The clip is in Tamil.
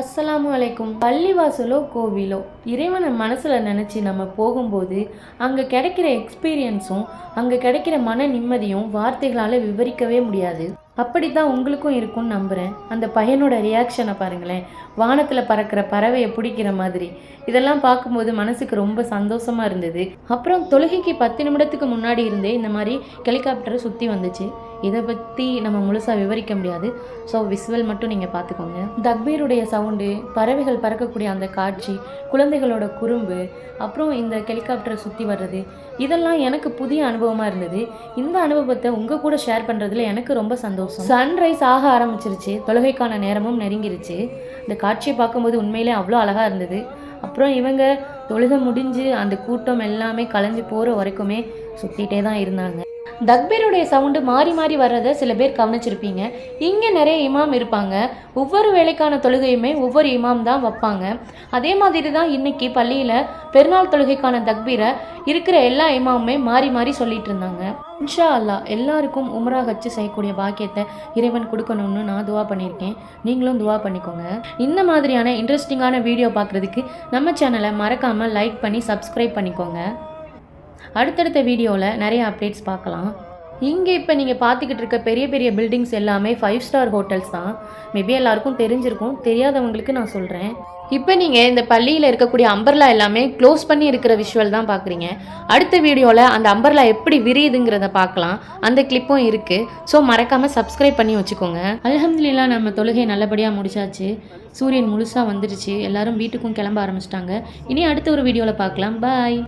அஸ்ஸலாமு அலைக்கும். பள்ளிவாசலோ கோவிலோ இறைவனை மனசில் நினச்சி நம்ம போகும்போது அங்கே கிடைக்கிற எக்ஸ்பீரியன்ஸும் அங்கே கிடைக்கிற மன நிம்மதியும் வார்த்தைகளால் விவரிக்கவே முடியாது. அப்படித்தான் உங்களுக்கும் இருக்கும்னு நம்புகிறேன். அந்த பையனோட ரியாக்ஷனை பாருங்களேன், வானத்தில் பறக்கிற பறவையை பிடிக்கிற மாதிரி. இதெல்லாம் பார்க்கும்போது மனசுக்கு ரொம்ப சந்தோஷமாக இருந்தது. அப்புறம் தொழுகைக்கு 10 நிமிடத்துக்கு முன்னாடி இருந்தே இந்த மாதிரி ஹெலிகாப்டரை சுற்றி வந்துச்சு. இதை பற்றி நம்ம முழுசாக விவரிக்க முடியாது. ஸோ விசுவல் மட்டும் நீங்கள் பார்த்துக்கோங்க. தக்பீருடைய சவுண்டு, பறவைகள் பறக்கக்கூடிய அந்த காட்சி, குழந்தைகளோட குறும்பு, அப்புறம் இந்த ஹெலிகாப்டரை சுற்றி வர்றது, இதெல்லாம் எனக்கு புதிய அனுபவமாக இருந்தது. இந்த அனுபவத்தை உங்கள் கூட ஷேர் பண்ணுறதுல எனக்கு ரொம்ப சந்தோஷம். சன்ரைஸ் ஆக ஆரம்பிச்சிருச்சு, தொழுகைக்கான நேரமும் நெருங்கிருச்சு. இந்த காட்சியை பார்க்கும்போது உண்மையிலே அவ்வளோ அழகாக இருந்தது. அப்புறம் இவங்க தொழுகை முடிஞ்சு அந்த கூட்டம் எல்லாமே கலைஞ்சு போகிற வரைக்குமே சுற்றிகிட்டே தான் இருந்தாங்க. தக்பீருடைய சவுண்டு மாறி மாறி வர்றதை சில பேர் கவனிச்சிருப்பீங்க. இங்கே நிறைய இமாம் இருப்பாங்க. ஒவ்வொரு வேலைக்கான தொழுகையுமே ஒவ்வொரு இமாம் தான் வைப்பாங்க. அதே மாதிரி தான் இன்றைக்கி பள்ளியில் பெருநாள் தொழுகைக்கான தக்பீரை இருக்கிற எல்லா இமாமுமே மாறி மாறி சொல்லிட்டு இருந்தாங்க. இன்ஷா அல்லாஹ் எல்லாருக்கும் உம்ரா ஹஜ் செய்யக்கூடிய பாக்கியத்தை இறைவன் கொடுக்கணும்னு நான் துவா பண்ணியிருக்கேன். நீங்களும் துவா பண்ணிக்கோங்க. இந்த மாதிரியான இன்ட்ரெஸ்டிங்கான வீடியோ பார்க்குறதுக்கு நம்ம சேனலை மறக்காமல் லைக் பண்ணி சப்ஸ்கிரைப் பண்ணிக்கோங்க. அடுத்தடுத்த வீடியோவில் நிறைய அப்டேட்ஸ் பார்க்கலாம். இங்கே இப்போ நீங்கள் பார்த்துக்கிட்டு இருக்க பெரிய பெரிய பில்டிங்ஸ் எல்லாமே 5 ஸ்டார் ஹோட்டல்ஸ் தான். மேபி எல்லாருக்கும் தெரிஞ்சிருக்கும், தெரியாதவங்களுக்கு நான் சொல்கிறேன். இப்போ நீங்கள் இந்த பள்ளியில் இருக்கக்கூடிய அம்பர்லா எல்லாமே க்ளோஸ் பண்ணி இருக்கிற விஷுவல் தான் பார்க்குறீங்க. அடுத்த வீடியோவில் அந்த அம்பர்லா எப்படி விரியுதுங்கிறத பார்க்கலாம். அந்த கிளிப்பும் இருக்குது. ஸோ மறக்காமல் சப்ஸ்கிரைப் பண்ணி வச்சுக்கோங்க. அல்ஹம்துலில்லாஹ் நம்ம தொழுகை நல்லபடியாக முடிச்சாச்சு. சூரியன் முழுசாக வந்துடுச்சு. எல்லாரும் வீட்டுக்கும் கிளம்ப ஆரம்பிச்சிட்டாங்க. இனி அடுத்த ஒரு வீடியோவில் பார்க்கலாம். பாய்.